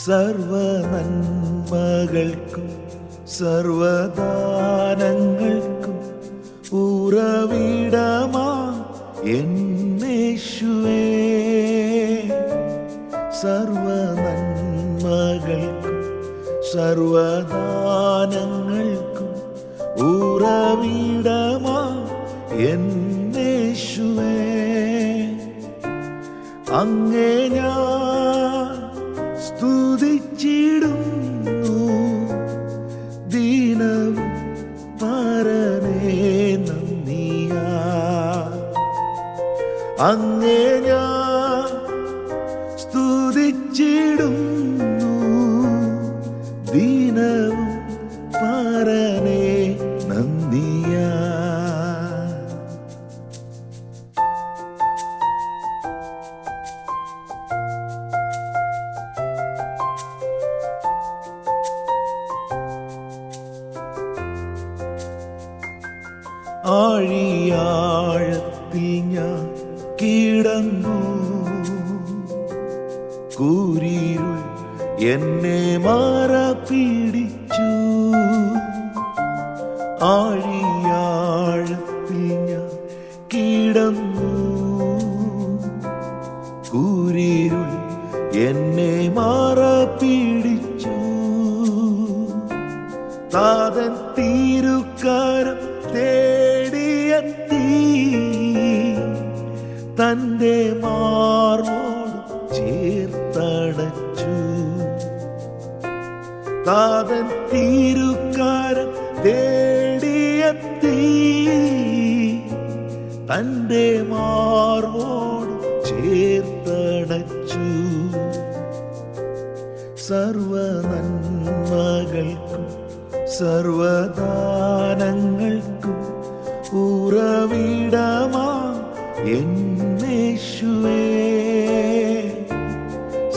സർവ നന്മകൾക്കും സർവദാനങ്ങൾക്കും ഉറവിടമാ എന്നേശുവേ. സർവ നന്മകൾക്കും സർവദാനങ്ങൾക്കും ഉറവിടമാ എന്നേശുവേ. അങ്ങേ ഞാൻ സ്തുതിച്ചിടുന്നു ദീനവും പരനേ നന്ദിയാ. അങ്ങേ ഞാൻ സ്തുതിച്ചിടുന്നു ദീനവും പരനേ നന്ദിയാ. ആഴിയാഴത്തിൽ ഞാൻ കിടന്നു, കൂരിരുൾ എന്നെ മാറ പിടിച്ചു. ആഴിയാഴത്തിൽ ഞാൻ കിടന്നു, കൂരിരുൾ എന്നെ മാറ പിടിച്ചു. താതൻ തിരുക്കരം തേടിയെത്തി തന്റെ മാർവോട് ചേർത്തടച്ചു. താതൻ തിരുക്കരം തേടിയെത്തി തന്റെ മാർവോട് ചേർത്തടച്ചു. സർവ നന്മകൾക്കും സർവദാനങ്ങൾക്കും ഉറവിടമാ എന്നേശുവേ.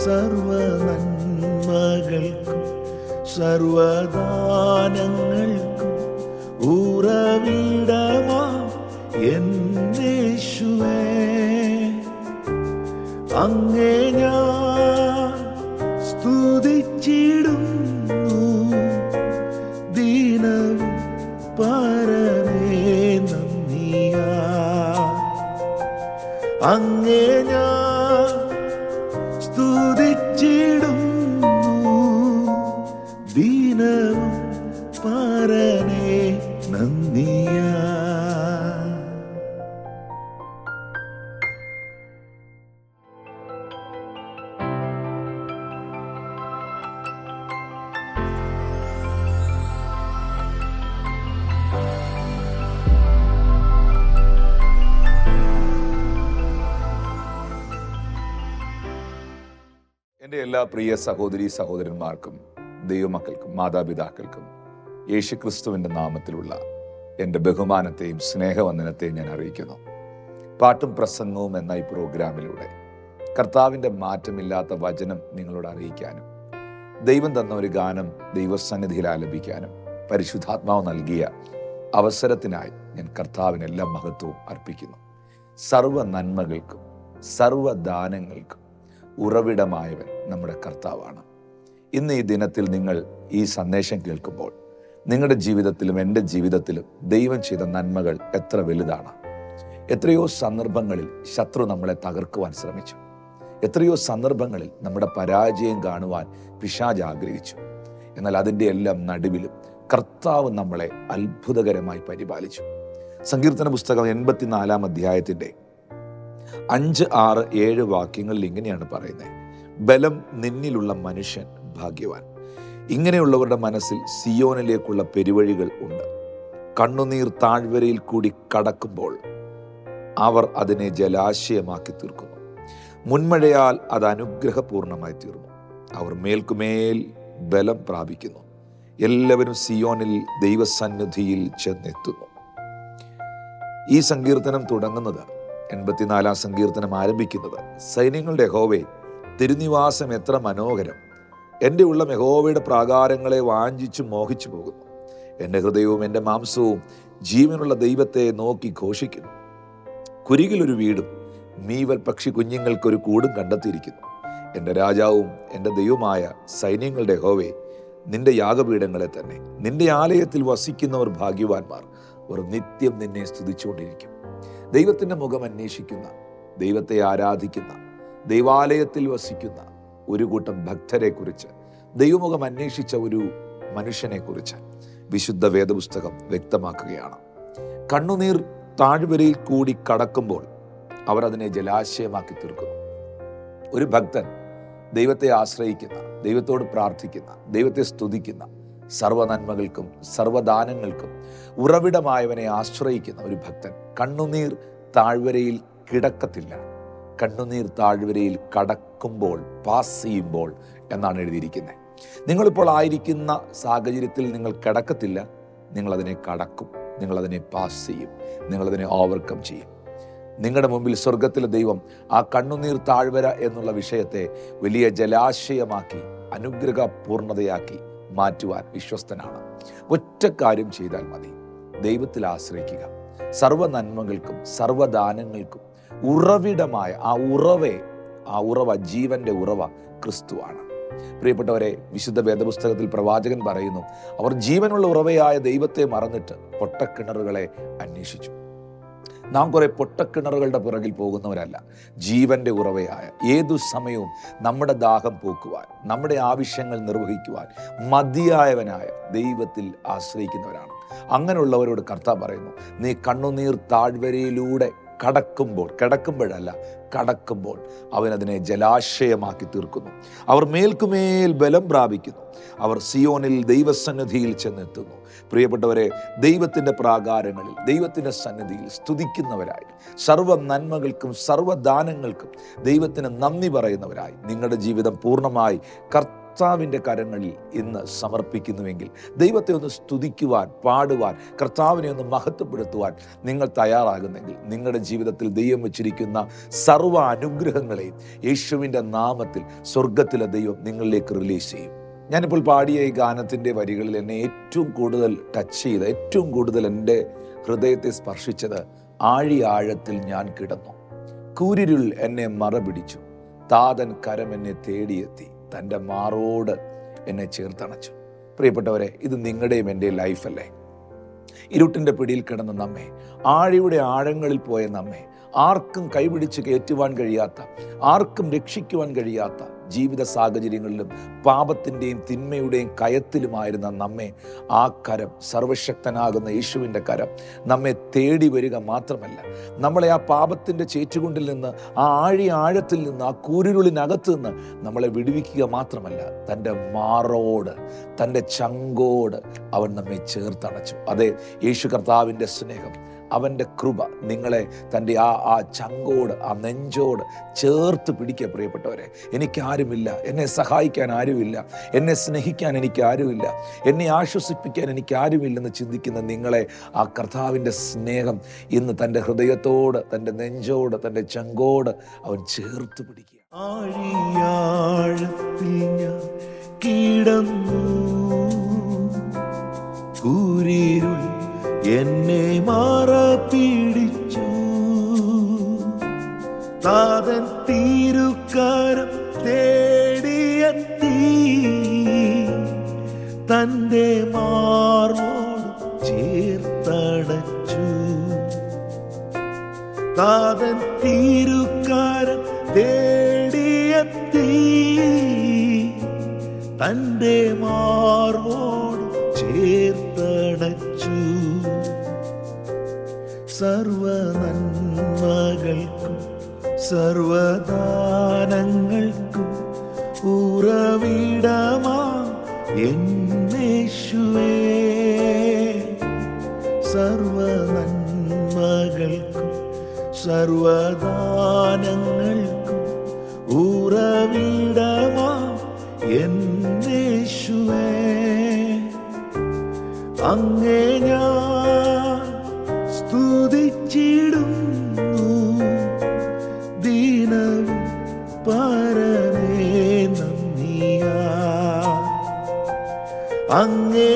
സർവ നന്മകൾക്കും സർവദാനങ്ങൾക്കും ഉറവിടമാ എന്നേശുവേ. അങ്ങേ ഞാൻ സ്തുതിച്ചിടുന്നു ദീനവും പരനേ നന്ദിയാ. അങ്ങേ ഞാൻ സ്തുതിച്ചിടുന്നു ദീനവും പരനേ നന്ദിയാ. എൻ്റെ എല്ലാ പ്രിയ സഹോദരീ സഹോദരന്മാർക്കും ദൈവമക്കൾക്കും മാതാപിതാക്കൾക്കും യേശുക്രിസ്തുവിൻ്റെ നാമത്തിലുള്ള എൻ്റെ ബഹുമാനത്തെയും സ്നേഹവന്ദനത്തെയും ഞാൻ അറിയിക്കുന്നു. പാട്ടും പ്രസംഗവും എന്ന ഈ പ്രോഗ്രാമിലൂടെ കർത്താവിൻ്റെ മാറ്റമില്ലാത്ത വചനം നിങ്ങളോട് അറിയിക്കാനും ദൈവം തന്ന ഒരു ഗാനം ദൈവസന്നിധിയിൽ ആലപിക്കാനും പരിശുദ്ധാത്മാവ് നൽകിയ അവസരത്തിനായി ഞാൻ കർത്താവിന് എല്ലാ മഹത്വവും അർപ്പിക്കുന്നു. സർവ നന്മകൾക്കും സർവദാനങ്ങൾക്കും ഉറവിടമായവൻ നമ്മുടെ കർത്താവാണ്. ഇന്ന് ഈ ദിനത്തിൽ നിങ്ങൾ ഈ സന്ദേശം കേൾക്കുമ്പോൾ നിങ്ങളുടെ ജീവിതത്തിലും എൻ്റെ ജീവിതത്തിലും ദൈവം ചെയ്ത നന്മകൾ എത്ര വലുതാണ്. എത്രയോ സന്ദർഭങ്ങളിൽ ശത്രു നമ്മളെ തകർക്കുവാൻ ശ്രമിച്ചു. എത്രയോ സന്ദർഭങ്ങളിൽ നമ്മുടെ പരാജയം കാണുവാൻ പിശാച് ആഗ്രഹിച്ചു. എന്നാൽ അതിൻ്റെ എല്ലാം നടുവിലും കർത്താവ് നമ്മളെ അത്ഭുതകരമായി പരിപാലിച്ചു. സങ്കീർത്തന പുസ്തകം 84 അധ്യായത്തിൻ്റെ 5, 6, 7 വാക്യങ്ങളിൽ ഇങ്ങനെയാണ് പറയുന്നത്: ബലം നിന്നിലുള്ള മനുഷ്യൻ ഭാഗ്യവാൻ. ഇങ്ങനെയുള്ളവരുടെ മനസ്സിൽ സിയോനിലേക്കുള്ള പെരുവഴികൾ ഉണ്ട്. കണ്ണുനീർ താഴ്വരയിൽ കൂടി കടക്കുമ്പോൾ അവർ അതിനെ ജലാശയമാക്കി തീർക്കുന്നു. മുൻമഴയാൽ അത് അനുഗ്രഹപൂർണമായി തീർന്നു. അവർ മേൽക്കുമേൽ ബലം പ്രാപിക്കുന്നു. എല്ലാവരും സിയോനിൽ ദൈവസന്നിധിയിൽ ചെന്നെത്തുന്നു. ഈ സങ്കീർത്തനം തുടങ്ങുന്നത് 84 സങ്കീർത്തനം ആരംഭിക്കുന്നത്: സൈന്യങ്ങളുടെ യഹോവേ, തിരുനിവാസം എത്ര മനോഹരം! എൻ്റെ ഉള്ളം യഹോവയുടെ പ്രാകാരങ്ങളെ വാഞ്ചിച്ചു മോഹിച്ചു പോകുന്നു. എൻ്റെ ഹൃദയവും എൻ്റെ മാംസവും ജീവനുള്ള ദൈവത്തെ നോക്കി ഘോഷിക്കുന്നു. കുരികിലൊരു വീടും മീവൽ പക്ഷി കുഞ്ഞുങ്ങൾക്കൊരു കൂടും കണ്ടെത്തിയിരിക്കുന്നു. എൻ്റെ രാജാവും എൻ്റെ ദൈവമായ സൈന്യങ്ങളുടെ യഹോവേ, നിന്റെ യാഗപീഠങ്ങളെ തന്നെ, നിന്റെ ആലയത്തിൽ വസിക്കുന്നവർ ഭാഗ്യവാന്മാർ, അവർ നിത്യം നിന്നെ സ്തുതിച്ചുകൊണ്ടിരിക്കും. ദൈവത്തിൻ്റെ മുഖം അന്വേഷിക്കുന്ന, ദൈവത്തെ ആരാധിക്കുന്ന, ദൈവാലയത്തിൽ വസിക്കുന്ന ഒരു കൂട്ടം ഭക്തരെ കുറിച്ച്, ദൈവമുഖം അന്വേഷിച്ച ഒരു മനുഷ്യനെ കുറിച്ച് വിശുദ്ധ വേദപുസ്തകം വ്യക്തമാക്കുകയാണ്. കണ്ണുനീർ താഴ്വരയിൽ കൂടി കടക്കുമ്പോൾ അവർ അതിനെ ജലാശയമാക്കി തീർക്കുന്നു. ഒരു ഭക്തൻ ദൈവത്തെ ആശ്രയിക്കുന്ന, ദൈവത്തോട് പ്രാർത്ഥിക്കുന്ന, ദൈവത്തെ സ്തുതിക്കുന്ന, സർവ്വനന്മകൾക്കും സർവ്വദാനങ്ങൾക്കും ഉറവിടമായവനെ ആശ്രയിക്കുന്ന ഒരു ഭക്തൻ കണ്ണുനീർ താഴ്വരയിൽ കിടക്കത്തില്ല. കണ്ണുനീർ താഴ്വരയിൽ കടക്കുമ്പോൾ, പാസ് ചെയ്യുമ്പോൾ എന്നാണ് എഴുതിയിരിക്കുന്നത്. നിങ്ങളിപ്പോൾ ആയിരിക്കുന്ന സാഹചര്യത്തിൽ നിങ്ങൾ കിടക്കത്തില്ല, നിങ്ങളതിനെ കടക്കും, നിങ്ങളതിനെ പാസ് ചെയ്യും, നിങ്ങളതിനെ ഓവർകം ചെയ്യും. നിങ്ങളുടെ മുമ്പിൽ സ്വർഗത്തിലെ ദൈവം ആ കണ്ണുനീർ താഴ്വര എന്നുള്ള വിഷയത്തെ വലിയ ജലാശയമാക്കി, അനുഗ്രഹ പൂർണ്ണതയാക്കി മാറ്റുവാൻ വിശ്വസ്തനാണ്. ഒറ്റ കാര്യം ചെയ്താൽ മതി, ദൈവത്തിൽ ആശ്രയിക്കുക. സർവ്വ നന്മകൾക്കും സർവ്വദാനങ്ങൾക്കും ഉറവിടമായ ആ ഉറവ ജീവന്റെ ഉറവ ക്രിസ്തുവാണ്. പ്രിയപ്പെട്ടവരെ, വിശുദ്ധ വേദപുസ്തകത്തിൽ പ്രവാചകൻ പറയുന്നു, അവർ ജീവനുള്ള ഉറവയായ ദൈവത്തെ മറന്നിട്ട് പൊട്ടക്കിണറുകളെ അന്വേഷിച്ചു. നാം കുറെ പൊട്ടക്കിണറുകളുടെ പുറകിൽ പോകുന്നവരല്ല, ജീവന്റെ ഉറവയായ, ഏതു സമയവും നമ്മുടെ ദാഹം പോക്കുവാൻ, നമ്മുടെ ആവശ്യങ്ങൾ നിർവഹിക്കുവാൻ മതിയായവനായ ദൈവത്തിൽ ആശ്രയിക്കുന്നവരാണ്. അങ്ങനെയുള്ളവരോട് കർത്താവ് പറയുന്നു, നീ കണ്ണുനീർ താഴ്വരയിലൂടെ കിടക്കുമ്പോഴല്ല, കടക്കുമ്പോൾ അവനതിനെ ജലാശയമാക്കി തീർക്കുന്നു. അവർ മേൽക്കുമേൽ ബലം പ്രാപിക്കുന്നു. അവർ സിയോനിൽ ദൈവസന്നിധിയിൽ ചെന്നെത്തുന്നു. പ്രിയപ്പെട്ടവരെ, ദൈവത്തിൻ്റെ പ്രാകാരങ്ങളിൽ, ദൈവത്തിൻ്റെ സന്നിധിയിൽ സ്തുതിക്കുന്നവരായി, സർവ്വ നന്മകൾക്കും സർവ്വദാനങ്ങൾക്കും ദൈവത്തിന് നന്ദി പറയുന്നവരായി നിങ്ങളുടെ ജീവിതം പൂർണ്ണമായി കർത്താവിൻ്റെ കരങ്ങളിൽ ഇന്ന് സമർപ്പിക്കുന്നുവെങ്കിൽ, ദൈവത്തെ ഒന്ന് സ്തുതിക്കുവാൻ, പാടുവാൻ, കർത്താവിനെ ഒന്ന് മഹത്വപ്പെടുത്തുവാൻ നിങ്ങൾ തയ്യാറാകുന്നെങ്കിൽ, നിങ്ങളുടെ ജീവിതത്തിൽ ദൈവം വച്ചിരിക്കുന്ന സർവ്വ അനുഗ്രഹങ്ങളെയും യേശുവിൻ്റെ നാമത്തിൽ സ്വർഗത്തിലെ ദൈവം നിങ്ങളിലേക്ക് റിലീസ് ചെയ്യും. ഞാനിപ്പോൾ പാടിയ ഈ ഗാനത്തിൻ്റെ വരികളിൽ എന്നെ ഏറ്റവും കൂടുതൽ ടച്ച് ചെയ്ത്, ഏറ്റവും കൂടുതൽ എൻ്റെ ഹൃദയത്തെ സ്പർശിച്ചത്, ആഴത്തിൽ ഞാൻ കിടന്നു, കൂരിരുൾ എന്നെ മറപിടിച്ചു, താതൻ കരം എന്നെ തേടിയെത്തി, തൻ്റെ മാറോട് എന്നെ ചേർത്തണച്ചു. പ്രിയപ്പെട്ടവരെ, ഇത് നിങ്ങളുടെയും എൻ്റെ ലൈഫല്ലേ? ഇരുട്ടിൻ്റെ പിടിയിൽ കിടന്ന നമ്മെ, ആഴിയുടെ ആഴങ്ങളിൽ പോയ നമ്മെ, ആർക്കും കൈപിടിച്ച് കയറ്റുവാൻ കഴിയാത്ത, ആർക്കും രക്ഷിക്കുവാൻ കഴിയാത്ത ജീവിത സാഹചര്യങ്ങളിലും പാപത്തിൻ്റെയും തിന്മയുടെയും കയത്തിലുമായിരുന്ന നമ്മെ ആ കരം, സർവശക്തനാകുന്ന യേശുവിൻ്റെ കരം നമ്മെ തേടി വരിക മാത്രമല്ല, നമ്മളെ ആ പാപത്തിൻ്റെ ചേറ്റുകൊണ്ടിൽ നിന്ന്, ആ ആഴത്തിൽ നിന്ന്, ആ കൂരിരുളിനകത്ത് നിന്ന് നമ്മളെ വിടുവിക്കുക മാത്രമല്ല, തൻ്റെ മാറോട്, തൻ്റെ ചങ്കോട് അവൻ നമ്മെ ചേർത്തണച്ചു. അതെ, യേശു കർത്താവിൻ്റെ സ്നേഹം, അവൻ്റെ കൃപ നിങ്ങളെ തൻ്റെ ആ ചങ്കോട്, ആ നെഞ്ചോട് ചേർത്ത് പിടിക്കുക. പ്രിയപ്പെട്ടവരെ, എനിക്കാരുമില്ല, എന്നെ സഹായിക്കാൻ ആരുമില്ല, എന്നെ സ്നേഹിക്കാൻ എനിക്കാരുമില്ല, എന്നെ ആശ്വസിപ്പിക്കാൻ എനിക്കാരുമില്ലെന്ന് ചിന്തിക്കുന്ന നിങ്ങളെ ആ കർത്താവിൻ്റെ സ്നേഹം ഇന്ന് തൻ്റെ ഹൃദയത്തോട്, തൻ്റെ നെഞ്ചോട്, തൻ്റെ ചങ്കോട് അവൻ ചേർത്ത് പിടിക്കുക. ആഴിയാഴത്തിൽ ഞാൻ കിടന്നു, കൂരിരുൾ എന്നെ മറപിടിച്ചു, താതൻ തിരുക്കരം തേടിയെത്തി, തൻ്റെ മാർവോട് ചേർത്തണച്ചു. താതൻ തിരുക്കരം തേടിയെത്തി, തൻ്റെ മാർവോട് ചേർത്തണച്ചു. സർവനന്മകൾക്കും സർവദാനങ്ങൾക്കും ഉറവിടമാ യേശുവേ, സർവനന്മകൾക്കും സർവദാനങ്ങൾക്കും ഉറവിടമാ യേശുവേ, അങ്ങേ ഞാൻ സ്തുതിച്ചിടുന്നു, ദീനവും പരമേ നന്ദിയാ, അങ്ങേ